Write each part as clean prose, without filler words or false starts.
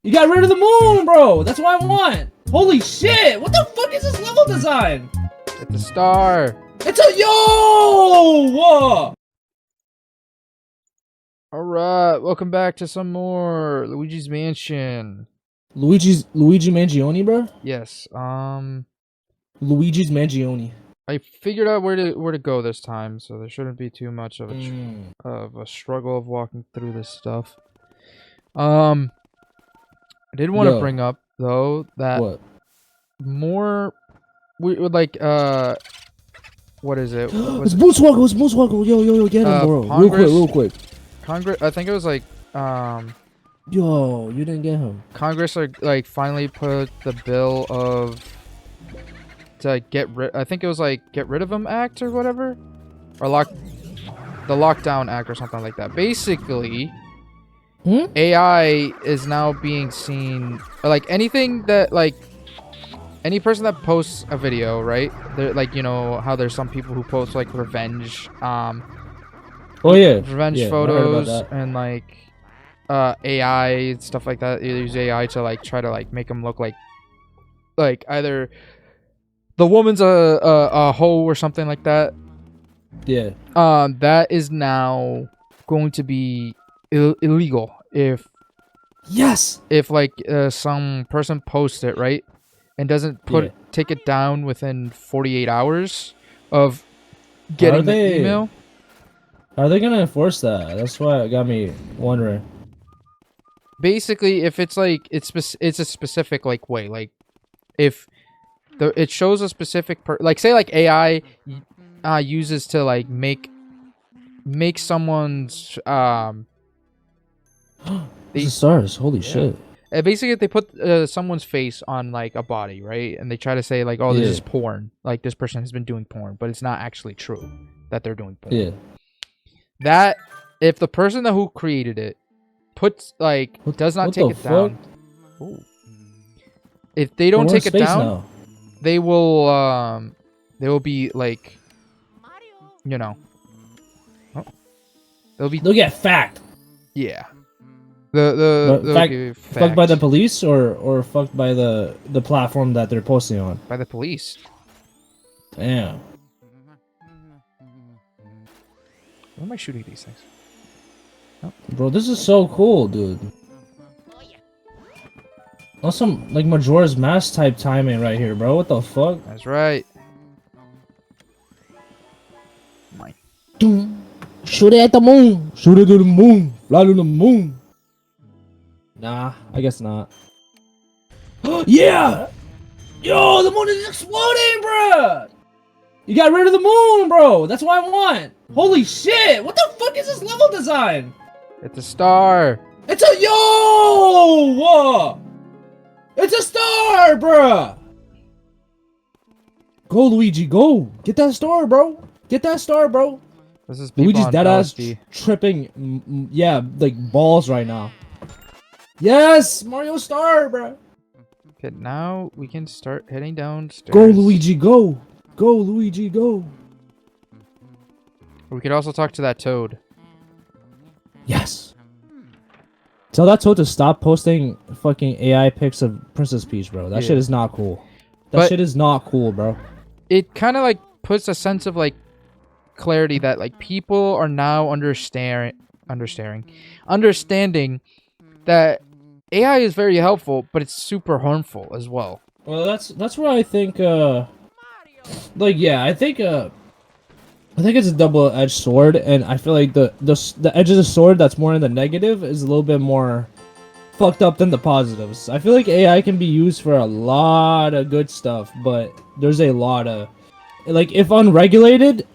You got rid of the moon, bro. That's what I want. Holy shit. What the fuck is this level design? Get the star. It's a yo! Whoa! Alright, welcome back to some more Luigi's Mansion. Luigi Mangione, bro? Yes, Luigi's Mangione. I figured out where to go this time, so there shouldn't be too much of a struggle of walking through this stuff. I did want to bring up though that more we would like what is it? It's Moonswoggle, it's Moonswoggle. Yo, get him, bro. Real quick. Congress, I think it was like yo, you didn't get him. Congress like finally put the bill of to get rid. I think it was like Get Rid of Him Act or whatever, or the Lockdown Act or something like that. Basically, AI is now being seen like anything that like any person that posts a video, right? They're like, you know how there's some people who post like revenge, revenge photos and like AI and stuff like that. They use AI to like try to like make them look like either the woman's a hoe or something like that. Yeah. That is now going to be illegal if like some person posts it, right, and doesn't take it down within 48 hours of getting the email. How are they gonna enforce that? That's why it got me wondering. Basically, if it's like it's a specific like way, like if it shows a specific like say like AI uses to like make someone's these stars, holy shit. Basically, if they put someone's face on like a body, right, and they try to say like, oh, this is porn, like this person has been doing porn, but it's not actually true that they're doing porn. Yeah. That if the person who created it puts like does not take it down, if they don't take it down, they will be like, you know, they'll get fact. Yeah. Fucked by the police or fucked by the platform that they're posting on? By the police. Damn. Why am I shooting these things? Oh. Bro, this is so cool, dude. Awesome, like Majora's Mask type timing right here, bro. What the fuck? That's right. Shoot it at the moon. Shoot it to the moon. Fly to the moon. Nah, I guess not. Yeah! Yo, the moon is exploding, bro! You got rid of the moon, bro! That's what I want! Holy shit! What the fuck is this level design? It's a star! It's a yo! Whoa! It's a star, bro! Go, Luigi, go! Get that star, bro! Get that star, bro! This is Luigi's deadass tripping, yeah, like balls right now. Yes, Mario Star, bro. Okay, now we can start heading downstairs. Go, Luigi, go. Go, Luigi, go. We could also talk to that toad. Yes. Tell that toad to stop posting fucking AI pics of Princess Peach, bro. That shit is not cool. That shit is not cool, bro. It kind of like puts a sense of like clarity that like people are now understanding that AI is very helpful, but it's super harmful as well. Well, that's where I think like yeah, I think it's a double-edged sword, and I feel like the edge of the sword that's more in the negative is a little bit more fucked up than the positives. I feel like AI can be used for a lot of good stuff, but there's a lot of like if unregulated,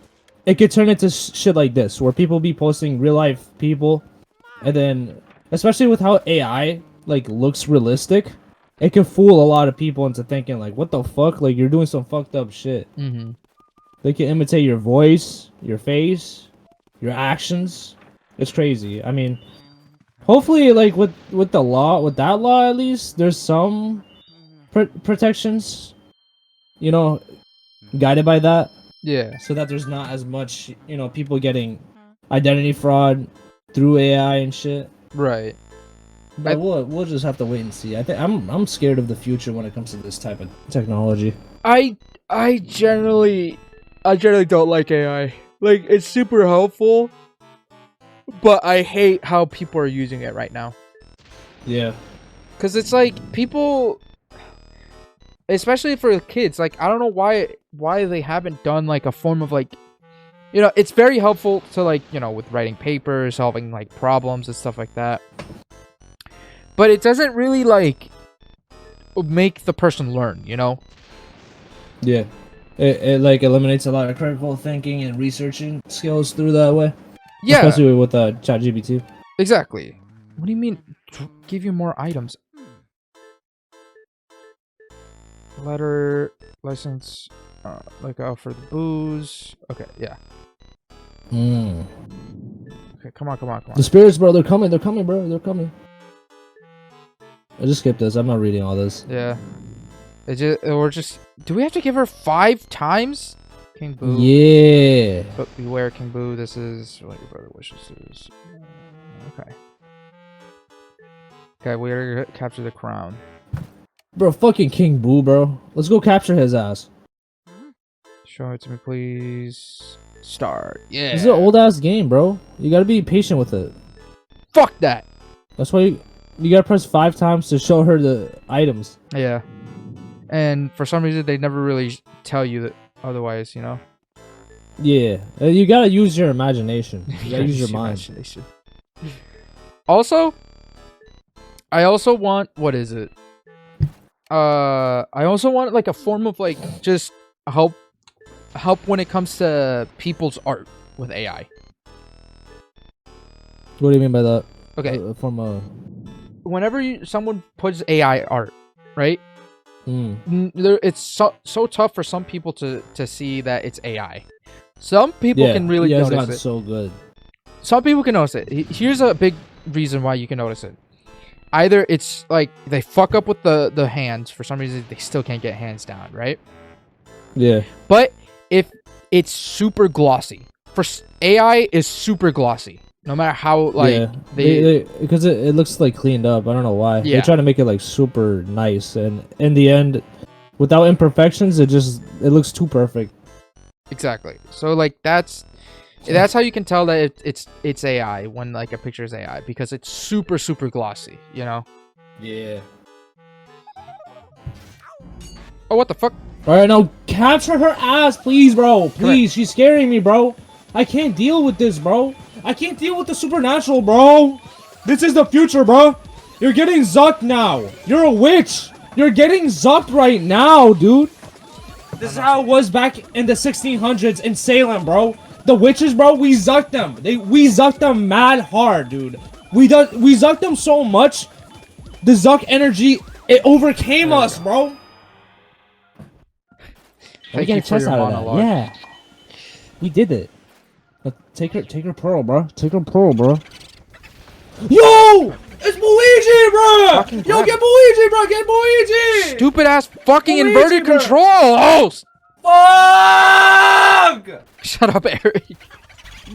it could turn into shit like this, where people be posting real life people, and then especially with how AI like looks realistic, it can fool a lot of people into thinking like, what the fuck, like you're doing some fucked up shit. They can imitate your voice, your face, your actions. It's crazy. I mean, hopefully, like with that law at least, there's some protections, you know, guided by that. Yeah. So that there's not as much, you know, people getting identity fraud through AI and shit. Right. But we'll just have to wait and see. I think I'm scared of the future when it comes to this type of technology. I generally don't like AI. Like, it's super helpful, but I hate how people are using it right now. Yeah. Cause it's like people, especially for kids, like I don't know why they haven't done like a form of like, it's very helpful to like, with writing papers, solving like problems and stuff like that. But it doesn't really like make the person learn, Yeah. It like eliminates a lot of critical thinking and researching skills through that way. Yeah. Especially with ChatGPT. Exactly. What do you mean? Give you more items? Letter, license, like for the booze. Okay, yeah. Okay, come on. The spirits, bro, they're coming, bro, they're coming. I just skipped this. I'm not reading all this. Yeah. Do we have to give her 5 times? King Boo. Yeah. But beware, King Boo. This is what your brother wishes to. Okay. Okay, we gotta capture the crown. Bro, fucking King Boo, bro. Let's go capture his ass. Show it to me, please. Start. Yeah. This is an old ass game, bro. You gotta be patient with it. Fuck that. That's why you gotta press 5 times to show her the items. Yeah. And for some reason, they never really tell you that otherwise, Yeah. You gotta use your imagination. You gotta use your mind. Imagination. Also, I also want, what is it? I also want like a form of like just help when it comes to people's art with AI. What do you mean by that? Okay. Whenever someone puts AI art, right? It's so tough for some people to see that it's AI. Some people can really notice it. So good. Some people can notice it. Here's a big reason why you can notice it. Either it's like they fuck up with the hands. For some reason, they still can't get hands down, right? Yeah. But if it's super glossy, AI is super glossy. No matter how like because it looks like cleaned up. I don't know why. Yeah. They try to make it like super nice, and in the end, without imperfections, it looks too perfect. Exactly. So like that's how you can tell that it's AI when like a picture is AI, because it's super glossy, Yeah. Oh, what the fuck? All right, now capture her ass, please, bro. Please, she's scaring me, bro. I can't deal with this, bro. I can't deal with the supernatural, bro. This is the future, bro. You're getting zucked now. You're a witch. You're getting zucked right now, dude. This is how it was back in the 1600s in Salem, bro. The witches, bro, we zucked them. We zucked them mad hard, dude. We zucked them so much. The zuck energy, it overcame us, bro. Thank you for your monologue. Yeah. We did it. Take her pearl, bro. Take her pearl, bro. Yo! It's Luigi, bro! Yo, get Luigi, bro! Get Luigi! Stupid ass fucking Luigi, inverted bro. control! Oh! Fuck! Shut up, Eric.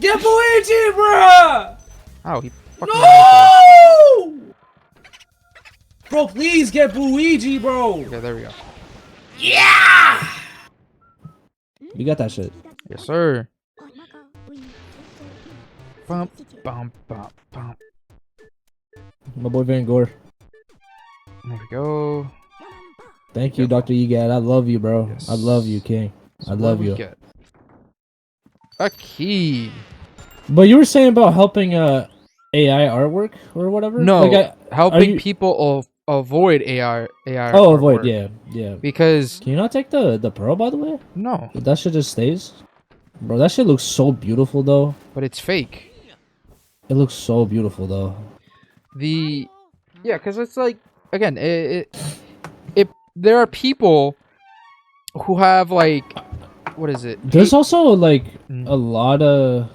Get Luigi, bro! Oh, he fucking... No! Bro, please get Luigi, bro! Okay, there we go. Yeah! You got that shit. Yes, sir. Bump, bump, bump, bump. My boy Van Gore. There we go. Thank you, Dr. Egad. I love you, bro. Yes. I love you, King. So I love you. Get? A key. But you were saying about helping AI artwork or whatever? No, like helping people avoid AI. Oh, avoid, artwork. yeah. Because Can you not take the pearl, by the way? no, That shit just stays? Bro, that shit looks so beautiful, though. but it's fake. It looks so beautiful, though. Because it's like, again, if there are people who have like, what is it? There's also like a lot of.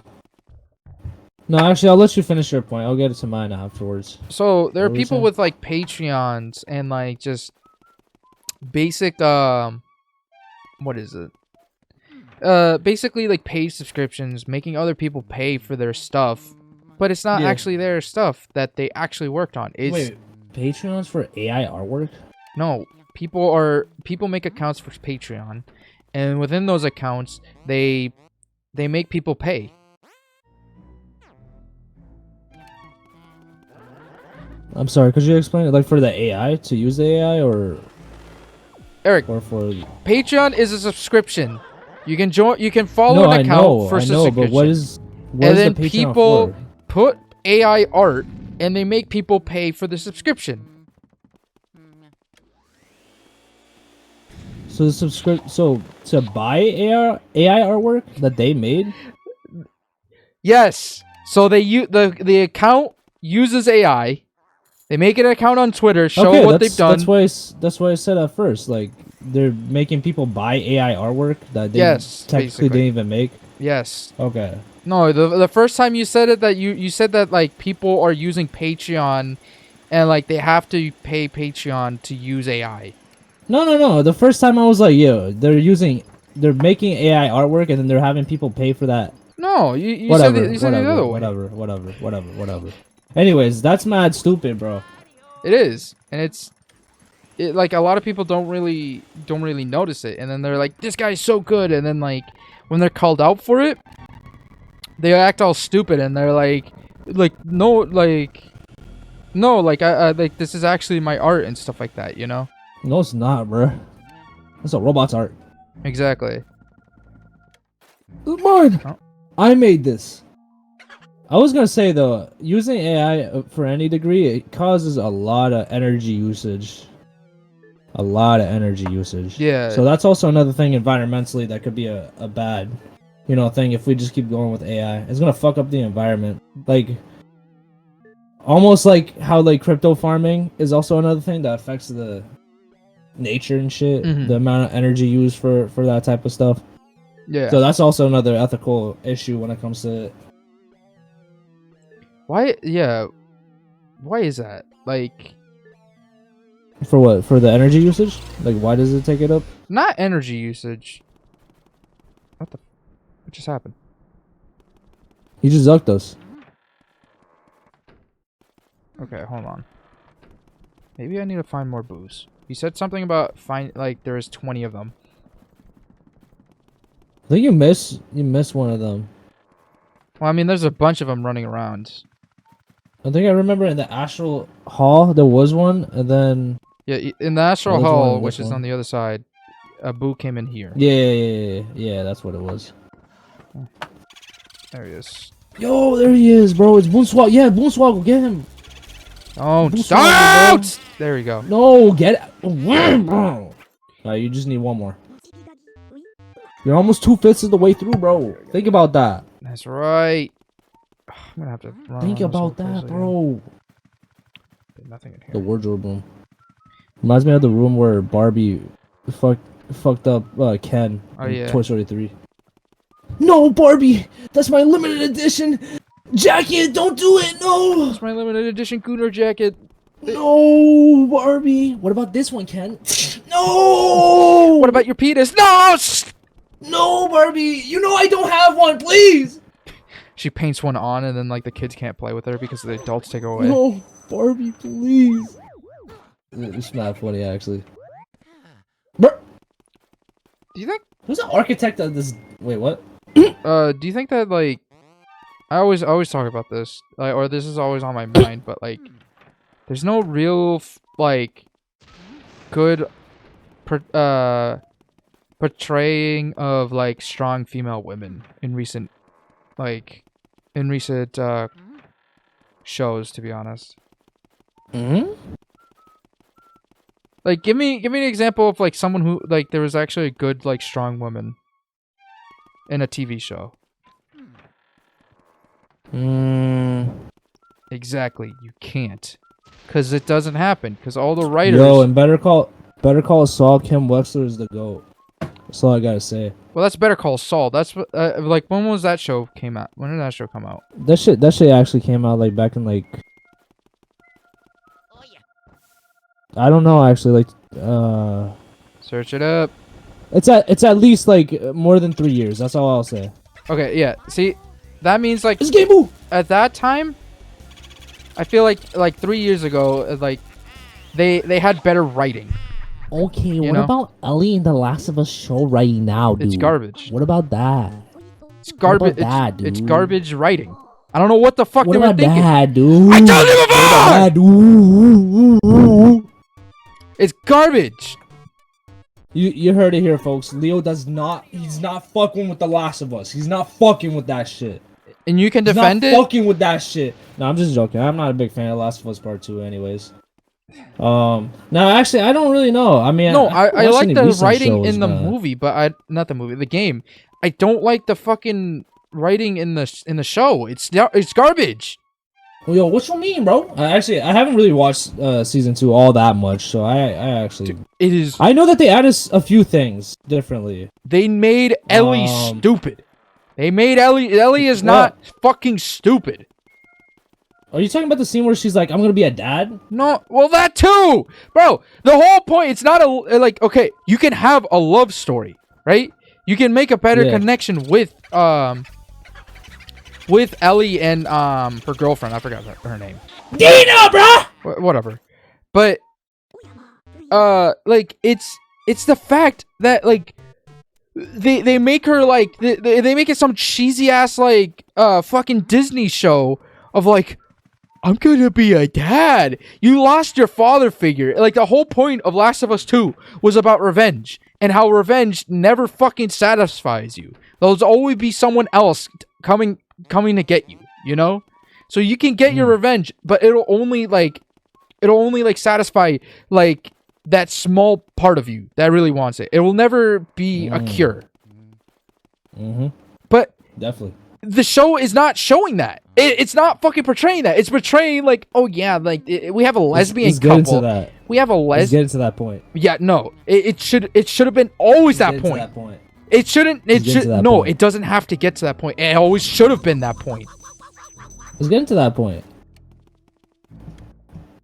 No, actually, I'll let you finish your point. I'll get to mine afterwards. So there are What were you people saying? with like Patreons and like just basic what is it? Basically like paid subscriptions, making other people pay for their stuff but it's not Yeah. actually their stuff that they actually worked on. It's Wait, Patreons for AI artwork? no, people make accounts for Patreon, and within those accounts, they make people pay. I'm sorry, could you explain it? Like for the AI, to use the AI, or Eric, for? Patreon is a subscription. You can join. You can follow No, an I account know, for I know, subscription. but what is and then the Patreon people for? put AI art, and they make people pay for the subscription. So so to buy AI artwork that they made? Yes. So they the account uses AI. They make an account on Twitter, show Okay, what they've done. that's why I said at first, like they're making people buy AI artwork that they Yes, technically basically. didn't even make. Yes. Okay. No, the first time you said it, that you said that like people are using Patreon, and like they have to pay Patreon to use AI. No. The first time I was like, yo, they're making AI artwork and then they're having people pay for that. No, you Whatever, said it the other way. whatever. Anyways, that's mad stupid, bro. It is, and it like a lot of people don't really notice it, and then they're like, this guy's so good, and then like when they're called out for it, they act all stupid, and they're like no, I like this is actually my art and stuff like that, you know? No, it's not, bro. That's a robot's art. Exactly. It's mine. Oh. I made this. I was gonna say though, using AI for any degree, it causes a lot of energy usage. A lot of energy usage. Yeah. So that's also another thing environmentally that could be a bad, thing if we just keep going with AI. It's gonna fuck up the environment. Like, almost like how like crypto farming is also another thing that affects the nature and shit. Mhm. The amount of energy used for that type of stuff. Yeah. So that's also another ethical issue when it comes to it. Why? Yeah. Why is that? Like, For what? For the energy usage? Like, why does it take it up? not energy usage. What just happened? He just zucked us. Okay, hold on. Maybe I need to find more booze. You said something about there is 20 of them. I think you miss one of them. Well, I mean, there's a bunch of them running around. I think I remember in the Astral Hall there was one, and then Yeah, in the Astral there's one Hall, in which this is one. on the other side, a boo came in here. Yeah, that's what it was. There he is. Yo, there he is, bro. It's Boonswoggle. Yeah, Boonswoggle, get him. Oh, Boonswoggle, don't! There we go. No, get it. Alright, you just need one more. You're almost 2/5 of the way through, bro. Think about that. That's right. I'm gonna have to run Think on this about whole place that, again. bro. There's nothing in here. The wardrobe room. Reminds me of the room where Barbie fucked up Ken Oh, in yeah. Toy Story 3. No, Barbie! That's my limited edition jacket! Don't do it! No! It's my limited edition Gooner jacket. No, Barbie! What about this one, Ken? No! What about your penis? No! No, Barbie! You know I don't have one, please! She paints one on, and then like the kids can't play with her because the adults take her away. No, Barbie, please! It's not funny, actually. Bro, Do you think? who's the architect of this? Wait, what? Do you think that like? I always talk about this, or this is always on my mind, but like, there's no real like good portraying of like strong female women in recent shows, to be honest. Mm-hmm. Like, give me an example of like someone who like there was actually a good like strong woman in a TV show. Exactly, you can't, because it doesn't happen. Because all the writers. Yo, and Better Call Saul, Kim Wexler is the GOAT. That's all I gotta say. Well, that's Better Call Saul. That's what like when was that show came out? When did that show come out? That shit actually came out like back in like, I don't know actually, like Search it up. it's at least like more than 3 years. That's all I'll say. Okay, yeah. See, that means like This game move. at that time, I feel like 3 years ago, like they had better writing. Okay, what know? about Ellie in The Last of Us show right now, dude? It's garbage. What about that? It's garbage. that, It's dude? garbage writing. I don't know what the fuck What they were about thinking. that, dude? I told you What about that, before. dude? It's garbage. You heard it here, folks. Leo he's not fucking with The Last of Us. He's not fucking with that shit. And you can He's defend not it. fucking with that shit. No, I'm just joking. I'm not a big fan of Last of Us Part 2 anyways. No, actually, I don't really know. I mean, No, I like any the recent writing shows, in the movie, but not the movie, the game. I don't like the fucking writing in the show. It's garbage. Well, yo, what you mean, bro? Actually, I haven't really watched season 2 all that much, so I actually... It is... I know that they added a few things differently. They made Ellie stupid. They made Ellie... Ellie is not fucking stupid. Are you talking about the scene where she's like, I'm gonna be a dad? No, well, that too! Bro, the whole point, it's not like, okay, you can have a love story, right? You can make a better connection with Ellie and her girlfriend. I forgot her name. Dina, bruh! Whatever. But like it's the fact that like they make her like they make it some cheesy ass like fucking Disney show of like, I'm gonna be a dad. You lost your father figure. Like the whole point of Last of Us 2 was about revenge and how revenge never fucking satisfies you. There'll always be someone else coming to get you, you know? So you can get your revenge, but it'll only satisfy like that small part of you that really wants it. It will never be a cure. But definitely, the show is not showing that. It's not fucking portraying that. It's portraying like, oh yeah, like we have a lesbian couple. Get into that. We have a Let's get into that point. Yeah, no. It should have been always that point. It shouldn't. It should. No, point. It doesn't have to get to that point. It always should have been that point. Let's get into that point.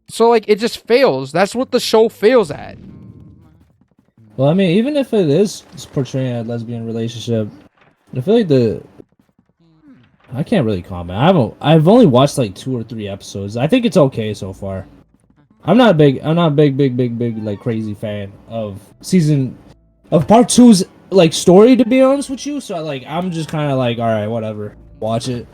So like, it just fails. That's what the show fails at. Well, I mean, even if it is portraying a lesbian relationship, I feel like I can't really comment. I've only watched like 2 or 3 episodes. I think it's okay so far. I'm not a big like crazy fan of part 2's like story, to be honest with you. So like, I'm just kind of like, all right, whatever, watch it.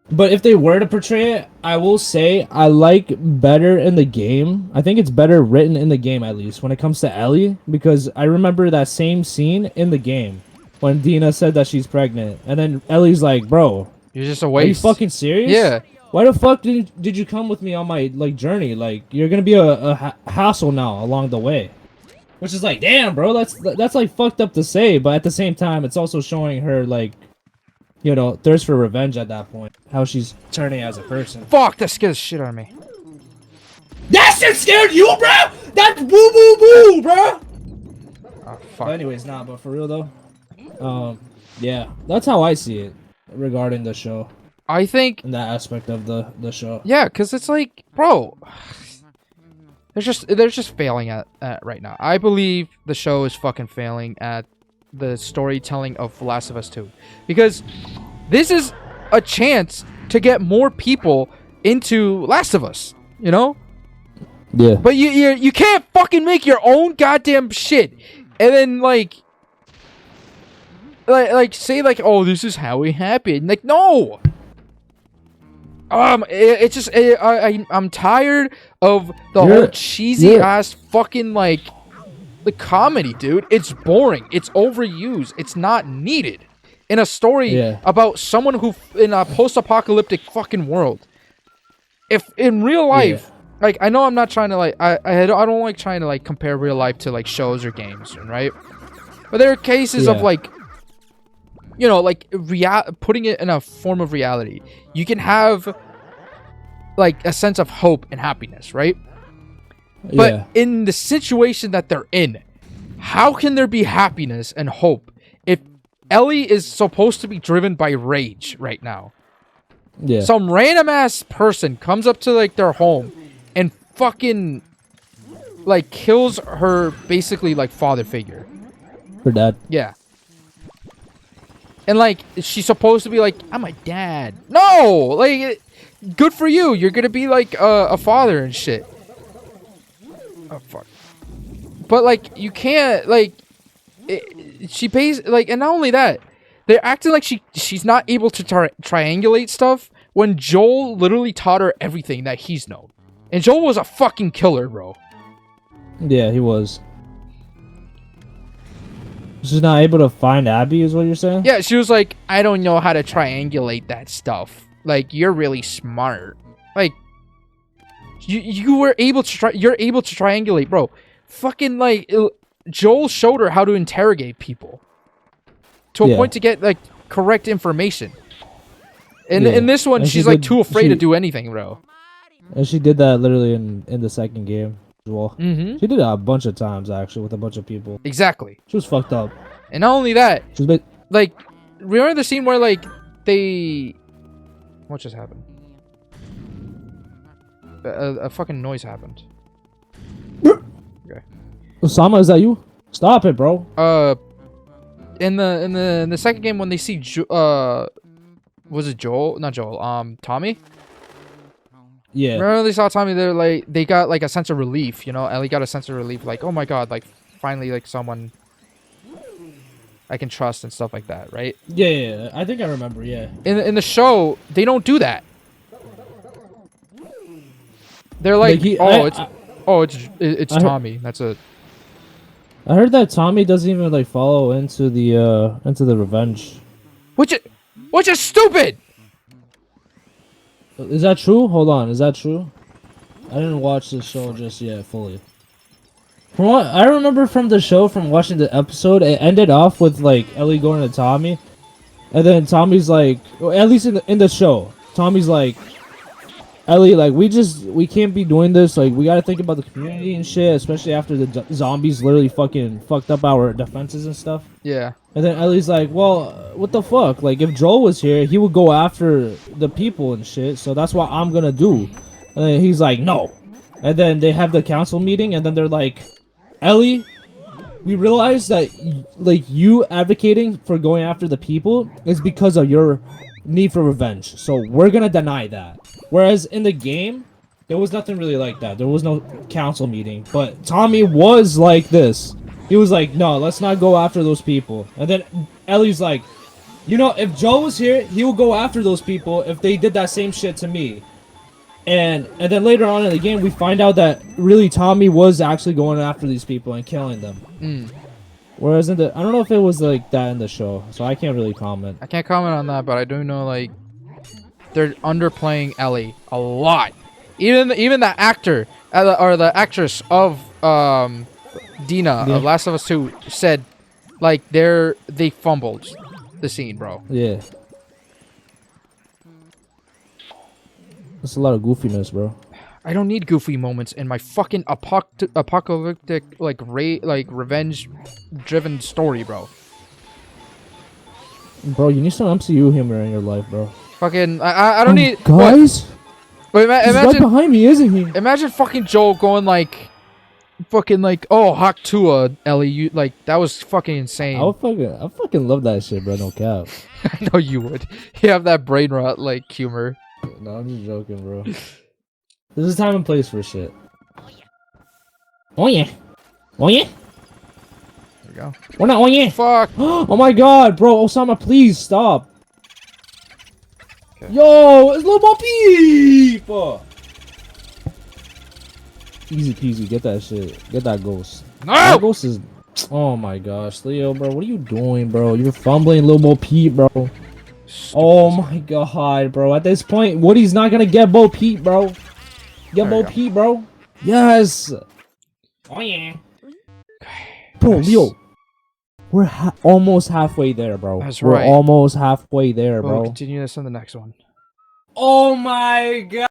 But if they were to portray it, I will say I like better in the game. I think it's better written in the game, at least when it comes to Ellie, because I remember that same scene in the game when Dina said that she's pregnant, and then Ellie's like, "Bro, you're just a waste. Are you fucking serious? Yeah. Why the fuck did you come with me on my like journey? Like, you're gonna be a hassle now along the way." Which is like, damn, bro, that's like fucked up to say, but at the same time, it's also showing her like, you know, thirst for revenge at that point. How she's turning as a person. Fuck, that scares the shit out of me. That shit scared you, bro? That's boo boo boo, bro. Oh, fuck. But anyways, but for real though, yeah, that's how I see it regarding the show. I think in that aspect of the show. Yeah, because it's like, bro, they're just failing at right now. I believe the show is fucking failing at the storytelling of Last of Us 2, because this is a chance to get more people into Last of Us, you know? Yeah. But you can't fucking make your own goddamn shit and then like say like, oh, this is how it happened. Like, no. It's just I'm tired of the whole cheesy ass fucking like the comedy, dude. It's boring. It's overused. It's not needed in a story about someone who in a post-apocalyptic fucking world. If in real life, like, I know I'm not trying to like I don't like trying to like compare real life to like shows or games, right? But there are cases of like, you know, like putting it in a form of reality. You can have like a sense of hope and happiness, right? But in the situation that they're in, how can there be happiness and hope if Ellie is supposed to be driven by rage right now? Yeah. Some random ass person comes up to like their home and fucking like kills her basically like father figure. Her dad. Yeah. And like she's supposed to be like, I'm my dad. No, like good for you. You're gonna be like a father and shit. Oh fuck. But like you can't like. She pays like, and not only that, they're acting like she's not able to triangulate stuff when Joel literally taught her everything that he's known. And Joel was a fucking killer, bro. Yeah, he was. She's not able to find Abby, is what you're saying? Yeah, she was like, I don't know how to triangulate that stuff. Like, you're really smart. Like, you were able to you're able to triangulate, bro. Fucking like, Joel showed her how to interrogate people to a point to get like correct information. And in this one, she's like too afraid to do anything, bro. And she did that literally in the second game as well. Mm-hmm. She did that a bunch of times actually with a bunch of people. Exactly. She was fucked up. And not only that, she was like, remember the scene where like what just happened? A fucking noise happened. Okay. Osama, is that you? Stop it, bro. In the second game when they see was it Joel? Not Joel. Tommy. Yeah. Remember they saw Tommy? They're like they got like a sense of relief. You know, Ellie got a sense of relief. Like, oh my god, like finally like someone I can trust and stuff like that, right? Yeah. I think I remember. Yeah. In the show, they don't do that. They're like, it's Tommy. That's it. I heard that Tommy doesn't even like follow into the revenge. Which is stupid. Is that true? Hold on, is that true? I didn't watch the show just yet fully. From what I remember from the show, from watching the episode, it ended off with like Ellie going to Tommy, and then Tommy's like, or at least in the show, Tommy's like, Ellie, like we can't be doing this. Like we gotta think about the community and shit, especially after the zombies literally fucking fucked up our defenses and stuff. Yeah. And then Ellie's like, well, what the fuck? Like if Joel was here, he would go after the people and shit. So that's what I'm gonna do. And then he's like, no. And then they have the council meeting, and then they're like, Ellie, we realize that like you advocating for going after the people is because of your need for revenge. So we're gonna deny that. Whereas in the game, there was nothing really like that. There was no council meeting. But Tommy was like this. He was like, no, let's not go after those people. And then Ellie's like, you know, if Joe was here, he would go after those people if they did that same shit to me. And then later on in the game, we find out that really Tommy was actually going after these people and killing them. Mm. Whereas I don't know if it was like that in the show, so I can't really comment. I can't comment on that, but I do know like they're underplaying Ellie a lot. Even the actor or the actress of Dina of Last of Us 2 said like they fumbled the scene, bro. Yeah. That's a lot of goofiness, bro. I don't need goofy moments in my fucking apocalyptic like revenge driven story, bro. Bro, you need some MCU humor in your life, bro. Fucking I don't need guys. Wait, He's imagine right behind me, isn't he? Imagine fucking Joel going like fucking like, oh, Haktua, Ellie, you like that was fucking insane. I fucking love that shit, bro. No cap. I know you would. You have that brain rot like humor. No, I'm just joking, bro. This is time and place for shit. Oh yeah. Oh yeah. There we go. We're not. Oh yeah. Fuck. Oh my god, bro. Osama, please stop. Okay. Yo, it's Lil Bo Peep. Easy peasy. Get that shit. Get that ghost. No. That ghost is. Oh my gosh, Leo, bro. What are you doing, bro? You're fumbling, Lil Bo Peep, bro. Oh my god, bro. At this point, Woody's not gonna get Bo Peep, bro. Get Bo Peep, bro. Yes. Oh yeah. Bro, Leo. We're almost halfway there, bro. That's right. We're almost halfway there, bro. We'll continue this on the next one. Oh my god.